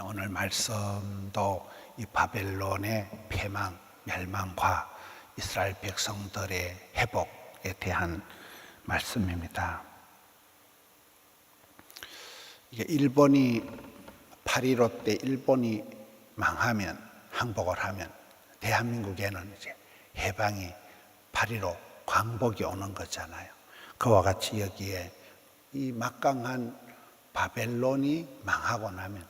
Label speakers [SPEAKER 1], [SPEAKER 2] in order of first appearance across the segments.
[SPEAKER 1] 오늘 말씀도 이 바벨론의 패망, 멸망과 이스라엘 백성들의 회복에 대한 말씀입니다. 이게 일본이 8.15 때 일본이 망하면, 항복을 하면 대한민국에는 이제 해방이 8.15 광복이 오는 거잖아요. 그와 같이 여기에 이 막강한 바벨론이 망하고 나면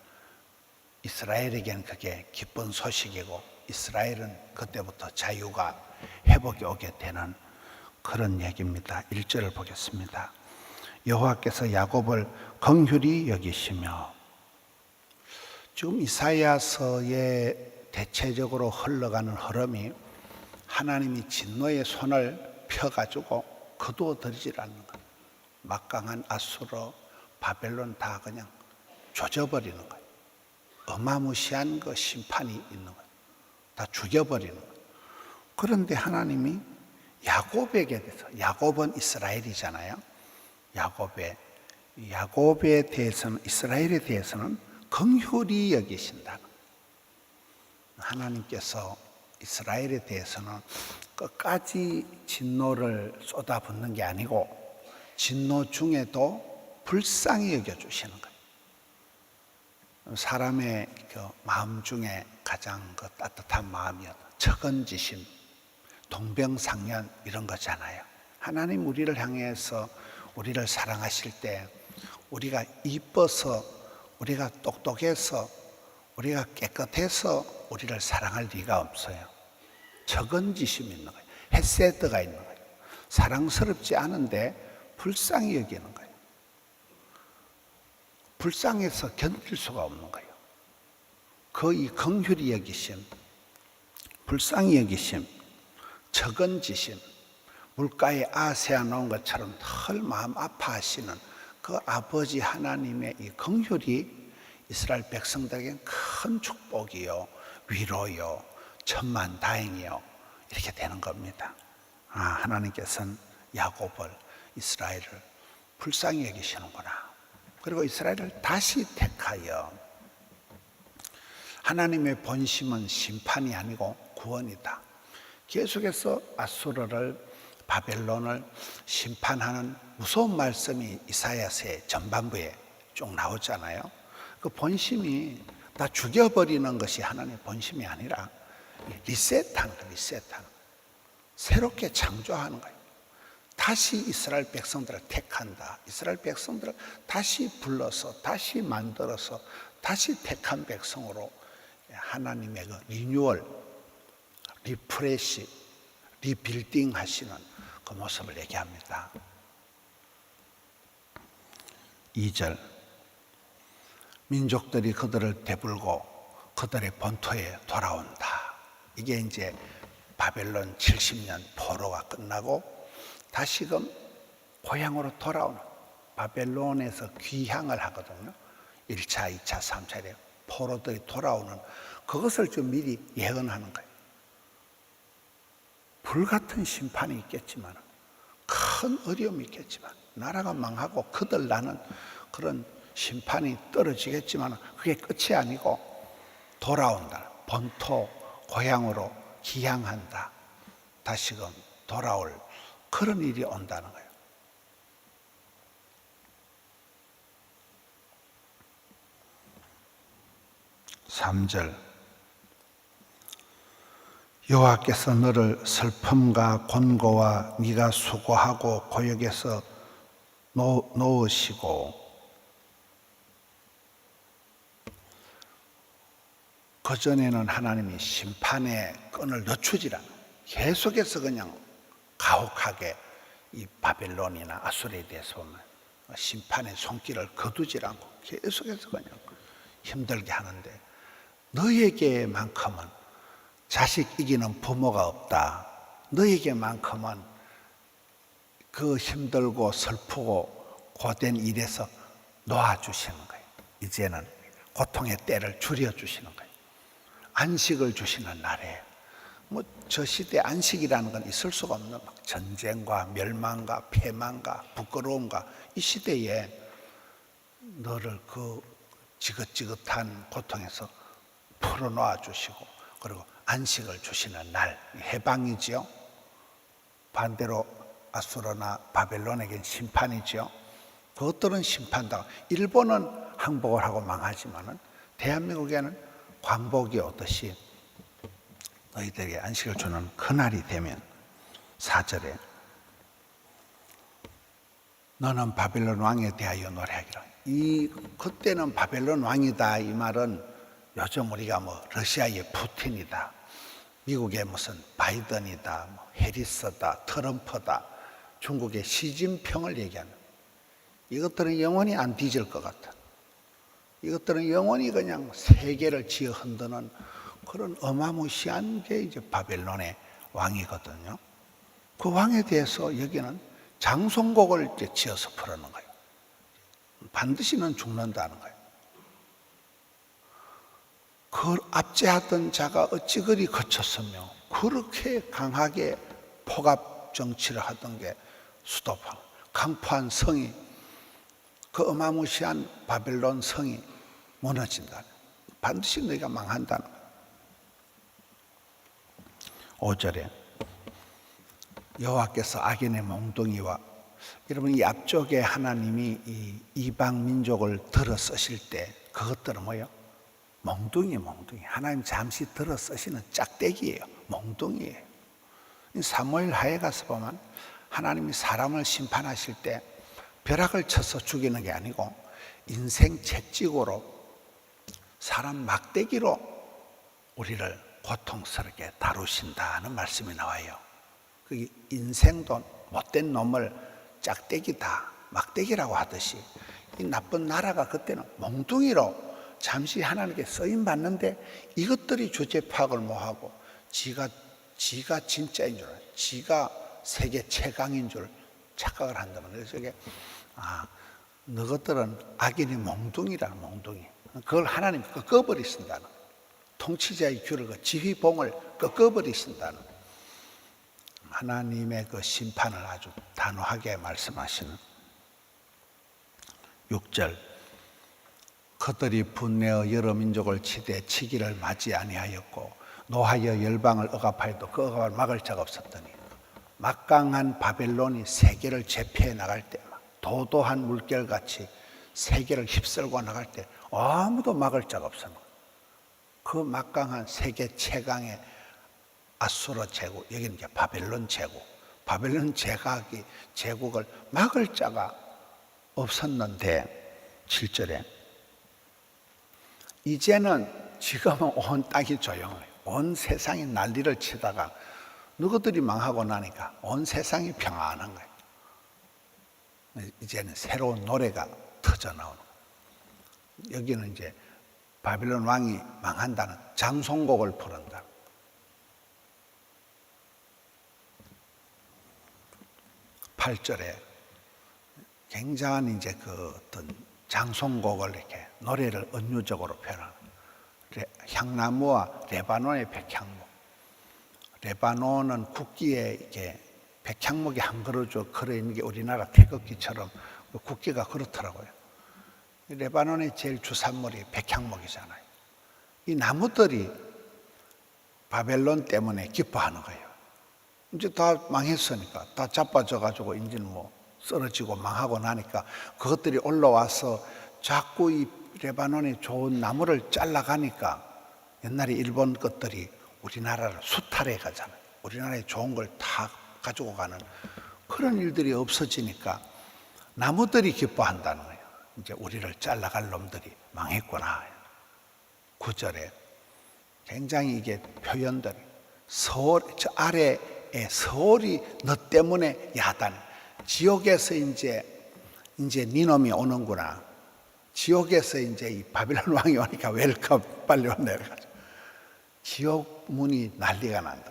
[SPEAKER 1] 이스라엘에게는 그게 기쁜 소식이고, 이스라엘은 그때부터 자유가 회복이 오게 되는 그런 얘기입니다. 1절을 보겠습니다. 여호와께서 야곱을 긍휼히 여기시며, 지금 이사야서에 대체적으로 흘러가는 흐름이 하나님이 진노의 손을 펴가지고 거두어들이질 않는 거예요. 막강한 아수르, 바벨론 다 그냥 조져버리는 거예요. 어마무시한 그 심판이 있는 거예요. 다 죽여버리는 거예요. 그런데 하나님이 야곱에게 대해서, 야곱은 이스라엘이잖아요. 야곱에 대해서는, 이스라엘에 대해서는 긍휼히 여기신다. 하나님께서 이스라엘에 대해서는 끝까지 진노를 쏟아붓는 게 아니고 진노 중에도 불쌍히 여겨주시는 거예요. 사람의 그 마음 중에 가장 그 따뜻한 마음이었다. 적은지심, 동병상련 이런 거잖아요. 하나님 우리를 향해서 우리를 사랑하실 때 우리가 이뻐서, 우리가 똑똑해서, 우리가 깨끗해서 우리를 사랑할 리가 없어요. 적은지심이 있는 거예요. 헤세드가 있는 거예요. 사랑스럽지 않은데 불쌍히 여기는 거예요. 불쌍해서 견딜 수가 없는 거예요. 거의 긍휼히 여기심, 불쌍히 여기심, 적은지심, 물가에 아세아 놓은 것처럼 덜 마음 아파하시는 그 아버지 하나님의 이 긍휼이 이스라엘 백성들에게 큰 축복이요, 위로요, 천만다행이요, 이렇게 되는 겁니다. 하나님께서는 야곱을, 이스라엘을 불쌍히 여기시는구나. 그리고 이스라엘을 다시 택하여, 하나님의 본심은 심판이 아니고 구원이다. 계속해서 아수르를, 바벨론을 심판하는 무서운 말씀이 이사야서의 전반부에 쭉 나오잖아요. 그 본심이 다 죽여버리는 것이 하나님의 본심이 아니라 리셋하는 거예요. 리셋하는, 새롭게 창조하는 거예요. 다시 이스라엘 백성들을 택한다. 이스라엘 백성들을 다시 불러서, 다시 만들어서, 다시 택한 백성으로 하나님의 그 리뉴얼, 리프레시, 리빌딩 하시는 그 모습을 얘기합니다. 2절, 민족들이 그들을 대불고 그들의 본토에 돌아온다. 이게 이제 바벨론 70년 포로가 끝나고 다시금 고향으로 돌아오는, 바벨론에서 귀향을 하거든요. 1차, 2차, 3차에 포로들이 돌아오는 그것을 좀 미리 예언하는 거예요. 불같은 심판이 있겠지만, 큰 어려움이 있겠지만, 나라가 망하고 그들 나는 그런 심판이 떨어지겠지만 그게 끝이 아니고 돌아온다. 본토, 고향으로 귀향한다. 다시금 돌아올 그런 일이 온다는 거예요. (3절) 여호와께서 너를 슬픔과 곤고와 네가 수고하고 고역에서 놓으시고, 그전에는 하나님이 심판의 끈을 늦추질 않아요. 계속해서 그냥 가혹하게 이 바벨론이나 아수르에 대해서 보면 심판의 손길을 거두질 않고 계속해서 그냥 힘들게 하는데, 너에게만큼은 자식 이기는 부모가 없다. 너에게만큼은 그 힘들고 슬프고 고된 일에서 놓아주시는 거예요. 이제는 고통의 때를 줄여주시는 거예요. 안식을 주시는 날에, 저 시대에 안식이라는 건 있을 수가 없는, 전쟁과 멸망과 패망과 부끄러움과 이 시대에 너를 그 지긋지긋한 고통에서 풀어놓아 주시고, 그리고 안식을 주시는 날, 해방이지요. 반대로 아수르나 바벨론에겐 심판이지요. 그것들은 심판다. 일본은 항복을 하고 망하지만은 대한민국에는 광복이 오듯이 너희들에게 안식을 주는 그날이 되면 4절에 너는 바벨론 왕에 대하여 노래하기를. 그때는 바벨론 왕이다 이 말은 요즘 우리가 러시아의 푸틴이다, 미국의 무슨 바이든이다, 해리스다, 트럼프다, 중국의 시진핑을 얘기하는, 이것들은 영원히 안 뒤질 것 같아. 이것들은 영원히 그냥 세계를 지어 흔드는 그런 어마무시한 게 이제 바벨론의 왕이거든요. 그 왕에 대해서 여기는 장송곡을 이제 지어서 부르는 거예요. 반드시는 죽는다는 거예요. 그걸 압제하던 자가 어찌 그리 거쳤으며 그렇게 강하게 폭압 정치를 하던 게 수도파, 강포한 성이, 그 어마무시한 바벨론 성이 무너진다. 반드시 너희가 망한다는 거예요. 5절에 여호와께서 악인의 몽둥이와, 여러분 이 앞쪽에 하나님이 이 이방 민족을 들어 쓰실 때 그것들은 뭐예요? 몽둥이. 하나님 잠시 들어 쓰시는 짝대기예요. 몽둥이예요. 사무엘 하에 가서 보면 하나님이 사람을 심판하실 때 벼락을 쳐서 죽이는 게 아니고 인생 채찍으로, 사람 막대기로 우리를 고통스럽게 다루신다는 말씀이 나와요. 그 인생도 못된 놈을 짝대기다, 막대기라고 하듯이 이 나쁜 나라가 그때는 몽둥이로 잠시 하나님께 쓰임 받는데 이것들이 주제 파악을 못하고 지가 진짜인 줄, 지가 세계 최강인 줄 착각을 한다면, 그래서 이게 너것들은 악인이 몽둥이라는, 몽둥이. 그걸 하나님 꺾어버리신다는, 통치자의 귤을, 그 지휘봉을 꺾어버리신다는 하나님의 그 심판을 아주 단호하게 말씀하시는 6절. 그들이 분내어 여러 민족을 치되 치기를 맞이 아니하였고 노하여 열방을 억압하여도 그 억압을 막을 자가 없었더니, 막강한 바벨론이 세계를 제패해 나갈 때, 도도한 물결같이 세계를 휩쓸고 나갈 때 아무도 막을 자가 없었는 거예요. 그 막강한 세계 최강의 아수르 제국, 여기는 이제 바벨론 제국, 바벨론 제국을 막을 자가 없었는데 7절에 이제는 지금은 온 땅이 조용해요. 온 세상이 난리를 치다가 누구들이 망하고 나니까 온 세상이 평안한 거예요. 이제는 새로운 노래가 터져 나오는 거예요. 여기는 이제 바벨론 왕이 망한다는 장송곡을 부른다. 8절에 굉장한 이제 그 어떤 장송곡을 이렇게 노래를 은유적으로 표현하는, 향나무와 레바논의 백향목. 레바논은 국기에 이렇게 백향목이 한 그루져 걸어 있는 게 우리나라 태극기처럼 국기가 그렇더라고요. 레바논의 제일 주산물이 백향목이잖아요. 이 나무들이 바벨론 때문에 기뻐하는 거예요. 이제 다 망했으니까, 다 자빠져가지고 이제는 쓰러지고 망하고 나니까 그것들이 올라와서 자꾸 이 레바논의 좋은 나무를 잘라가니까 옛날에 일본 것들이 우리나라를 수탈해 가잖아요. 우리나라의 좋은 걸 다 가지고 가는 그런 일들이 없어지니까 나무들이 기뻐한다는 거예요. 이제 우리를 잘라갈 놈들이 망했구나. 9절에 굉장히 이게 표현들이, 저 아래에 서울이 너 때문에 야단, 지옥에서 이제 네 놈이 오는구나. 지옥에서 이제 이 바빌론 왕이 오니까 웰컴, 빨리 내려가죠. 지옥 문이 난리가 난다.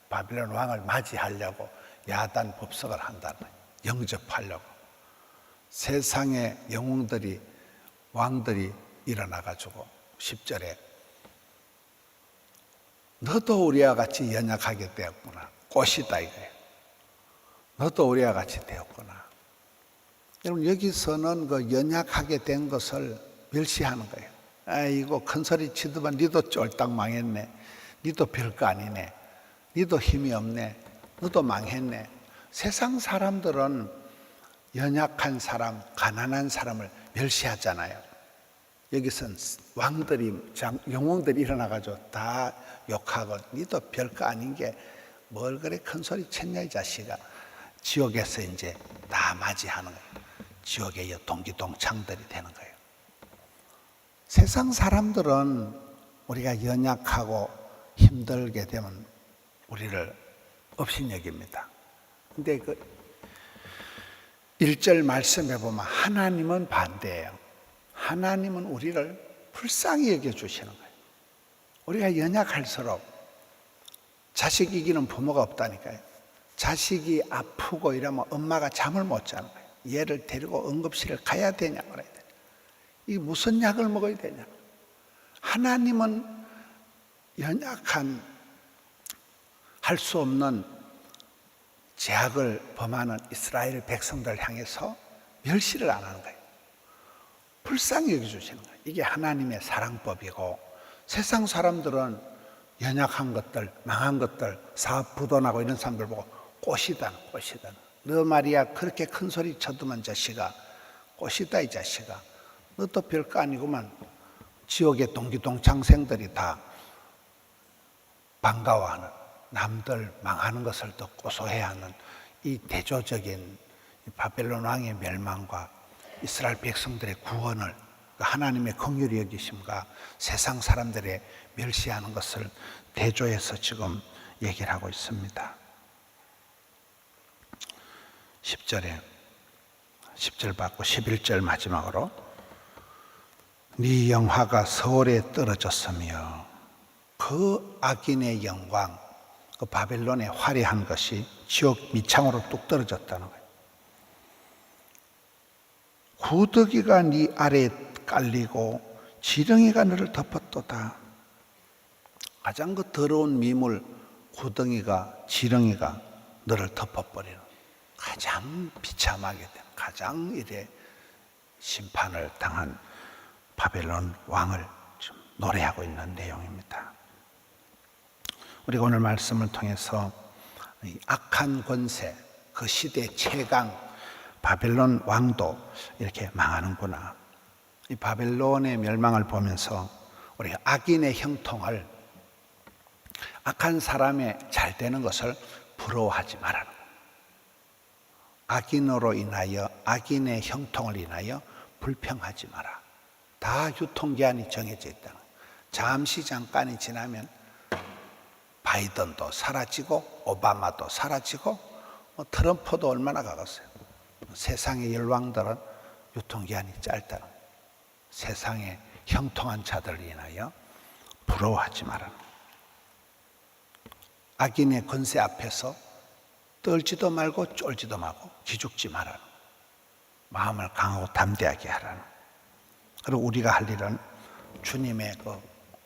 [SPEAKER 1] 바빌론 왕을 맞이하려고 야단 법석을 한다는 거예요. 영접하려고. 세상의 영웅들이, 왕들이 일어나가지고 10절에 너도 우리와 같이 연약하게 되었구나. 꽃이다 이거예요. 너도 우리와 같이 되었구나. 여러분 여기서는 그 연약하게 된 것을 멸시하는 거예요. 아이고 큰 소리 치더만 니도 쫄딱 망했네. 니도 별거 아니네. 니도 힘이 없네. 너도 망했네. 세상 사람들은 연약한 사람, 가난한 사람을 멸시하잖아요. 여기선 왕들이, 영웅들이 일어나가지고 다 욕하고 니도 별거 아닌 게 뭘 그래 큰 소리 쳤냐 이 자식아. 지옥에서 이제 다 맞이하는 거예요. 지옥의 동기동창들이 되는 거예요. 세상 사람들은 우리가 연약하고 힘들게 되면 우리를 업신여깁니다. 근데 그 1절 말씀해 보면 하나님은 반대예요. 하나님은 우리를 불쌍히 여겨주시는 거예요. 우리가 연약할수록 자식 이기는 부모가 없다니까요. 자식이 아프고 이러면 엄마가 잠을 못 자는 거예요. 얘를 데리고 응급실을 가야 되냐 말아야 되냐. 이게 무슨 약을 먹어야 되냐. 하나님은 연약한 할 수 없는 제약을 범하는 이스라엘 백성들을 향해서 멸시를 안 하는 거예요. 불쌍히 여겨주시는 거예요. 이게 하나님의 사랑법이고, 세상 사람들은 연약한 것들, 망한 것들, 사업 부도나고 이런 사람들 보고 꽃이다. 너 말이야 그렇게 큰 소리 쳐두면 자식아, 꽃이다 이 자식아. 너도 별거 아니구만. 지옥의 동기동창생들이 다 반가워하는, 남들 망하는 것을 더 고소해하는 이 대조적인 바벨론 왕의 멸망과 이스라엘 백성들의 구원을, 하나님의 긍휼히 여기심과 세상 사람들의 멸시하는 것을 대조해서 지금 얘기를 하고 있습니다. 10절 받고 11절 마지막으로 네 영화가 서울에 떨어졌으며 그 악인의 영광, 그 바벨론의 화려한 것이 지옥 밑창으로 뚝 떨어졌다는 거예요. 구더기가 네 아래에 깔리고 지렁이가 너를 덮었도다. 가장 그 더러운 미물, 구덩이가, 지렁이가 너를 덮어버리는 가장 비참하게 된, 가장 이래 심판을 당한 바벨론 왕을 좀 노래하고 있는 내용입니다. 우리가 오늘 말씀을 통해서 이 악한 권세, 그 시대 최강 바벨론 왕도 이렇게 망하는구나. 이 바벨론의 멸망을 보면서 우리가 악인의 형통을, 악한 사람의 잘 되는 것을 부러워하지 말아라. 악인으로 인하여, 악인의 형통을 인하여 불평하지 마라. 다 유통기한이 정해져 있다. 잠시 잠깐이 지나면 바이든도 사라지고 오바마도 사라지고 트럼프도 얼마나 가겠어요. 세상의 열왕들은 유통기한이 짧다는 거예요. 세상의 형통한 자들을 인하여 부러워하지 마라. 악인의 권세 앞에서 떨지도 말고 쫄지도 말고 기죽지 마라. 마음을 강하고 담대하게 하라는. 그리고 우리가 할 일은 주님의 그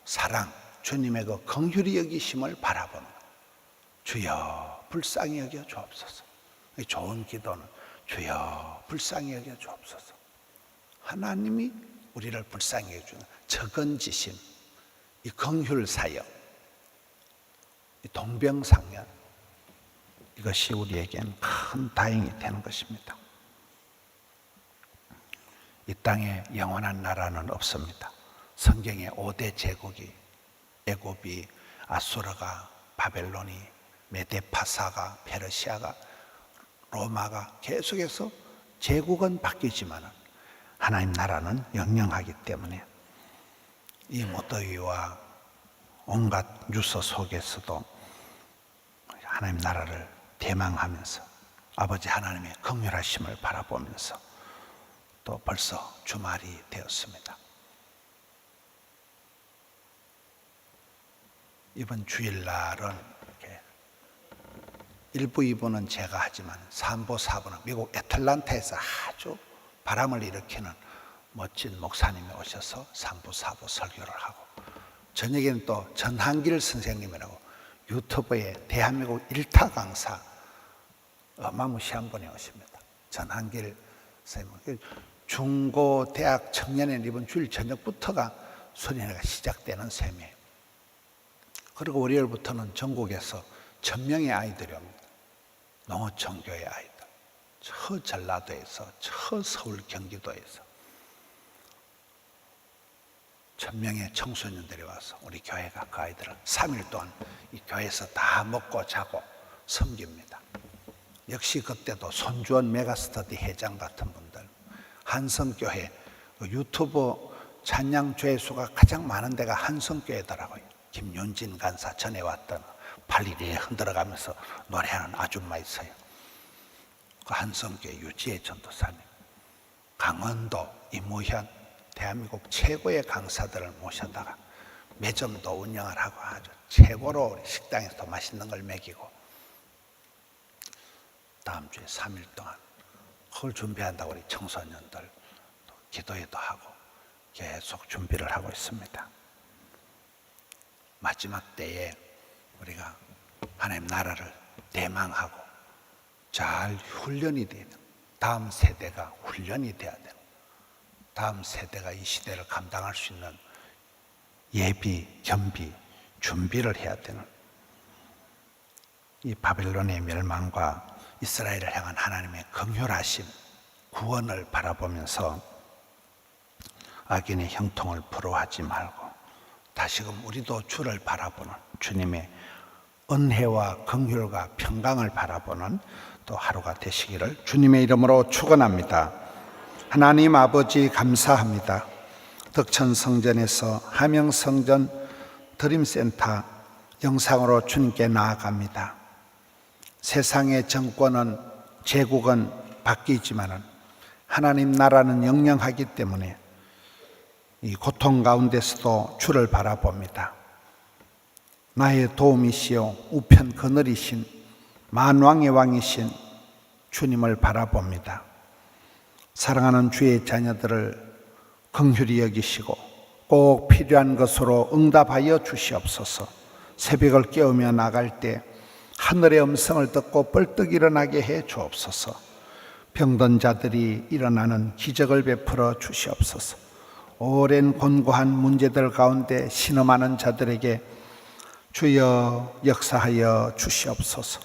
[SPEAKER 1] 사랑, 주님의 그 긍휼히 여기심을 바라보는 거예요. 주여 불쌍히 여겨 주옵소서. 좋은 기도는 주여 불쌍히 여겨 주옵소서. 하나님이 우리를 불쌍히 여겨주는 적은지심, 이 긍휼 사역, 이 동병상련, 이것이 우리에겐 큰 다행이 되는 것입니다. 이 땅에 영원한 나라는 없습니다. 성경의 5대 제국이, 애굽이, 아수르가, 바벨론이, 메데파사가, 페르시아가, 로마가 계속해서 제국은 바뀌지만 하나님 나라는 영영하기 때문에 이 무더위와 온갖 뉴스 속에서도 하나님 나라를 대망하면서 아버지 하나님의 긍휼하심을 바라보면서 또 벌써 주말이 되었습니다. 이번 주일날은 이렇게 1부, 2부는 제가 하지만 3부, 4부는 미국 애틀란타에서 아주 바람을 일으키는 멋진 목사님이 오셔서 3부, 4부 설교를 하고, 저녁에는 또 전한길 선생님이라고 유튜브에 대한민국 1타 강사, 어마무시한 분이 오십니다. 전한길 선생님. 중고 대학 청년회는 이번 주일 저녁부터가 수련회가 시작되는 셈이에요. 그리고 월요일부터는 전국에서 1000명의 아이들이 옵니다. 농어촌교회 아이들, 저 전라도에서, 저 서울 경기도에서 1000명의 청소년들이 와서 우리 교회가 그 아이들을 3일 동안 이 교회에서 다 먹고 자고 섬깁니다. 역시 그때도 손주원 메가스터디 회장 같은 분들, 한성교회 유튜브 찬양 조회수가 가장 많은 데가 한성교회더라고요. 김윤진 간사 전에 왔던 발리리에 흔들어가면서 노래하는 아줌마 있어요. 그 한성교회 유지혜 전도사님, 강원도 이무현, 대한민국 최고의 강사들을 모셔다가 매점도 운영을 하고 아주 최고로 우리 식당에서 맛있는 걸 먹이고, 다음 주에 3일 동안 그걸 준비한다고 우리 청소년들 기도회도 하고 계속 준비를 하고 있습니다. 마지막 때에 우리가 하나님 나라를 대망하고 잘 훈련이 되는, 다음 세대가 훈련이 돼야 되는, 다음 세대가 이 시대를 감당할 수 있는 예비, 겸비, 준비를 해야 되는, 이 바벨론의 멸망과 이스라엘을 향한 하나님의 긍휼하심, 구원을 바라보면서 악인의 형통을 부러워하지 말고 다시금 우리도 주를 바라보는, 주님의 은혜와 긍휼과 평강을 바라보는 또 하루가 되시기를 주님의 이름으로 축원합니다. 하나님 아버지 감사합니다. 덕천성전에서 함영성전 드림센터 영상으로 주님께 나아갑니다. 세상의 정권은, 제국은 바뀌지만은 하나님 나라는 영영하기 때문에 이 고통 가운데서도 주를 바라봅니다. 나의 도움이시요 우편 그늘이신 만왕의 왕이신 주님을 바라봅니다. 사랑하는 주의 자녀들을 긍휼히 여기시고 꼭 필요한 것으로 응답하여 주시옵소서. 새벽을 깨우며 나갈 때 하늘의 음성을 듣고 벌떡 일어나게 해 주옵소서. 병든 자들이 일어나는 기적을 베풀어 주시옵소서. 오랜 곤고한 문제들 가운데 신음하는 자들에게 주여 역사하여 주시옵소서.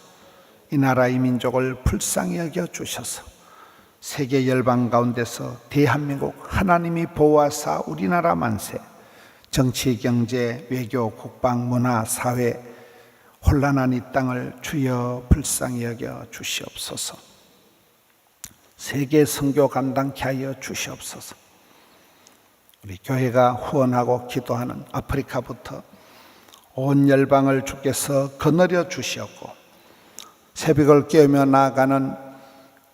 [SPEAKER 1] 이 나라 이 민족을 불쌍히 여겨 주셔서 세계 열방 가운데서 대한민국 하나님이 보호하사 우리나라 만세, 정치, 경제, 외교, 국방, 문화, 사회 혼란한 이 땅을 주여 불쌍히 여겨 주시옵소서. 세계 선교 감당케 하여 주시옵소서. 우리 교회가 후원하고 기도하는 아프리카부터 온 열방을 주께서 거느려 주시옵고, 새벽을 깨우며 나아가는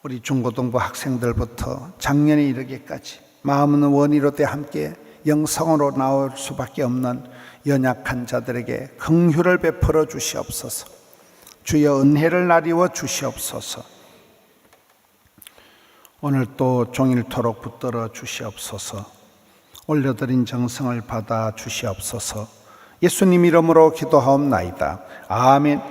[SPEAKER 1] 우리 중고등부 학생들부터 작년에 이르기까지 마음은 원이로 돼 함께 영성으로 나올 수밖에 없는 연약한 자들에게 긍휼을 베풀어 주시옵소서. 주여 은혜를 나리워 주시옵소서. 오늘 또 종일토록 붙들어 주시옵소서. 올려드린 정성을 받아 주시옵소서. 예수님 이름으로 기도하옵나이다. 아멘.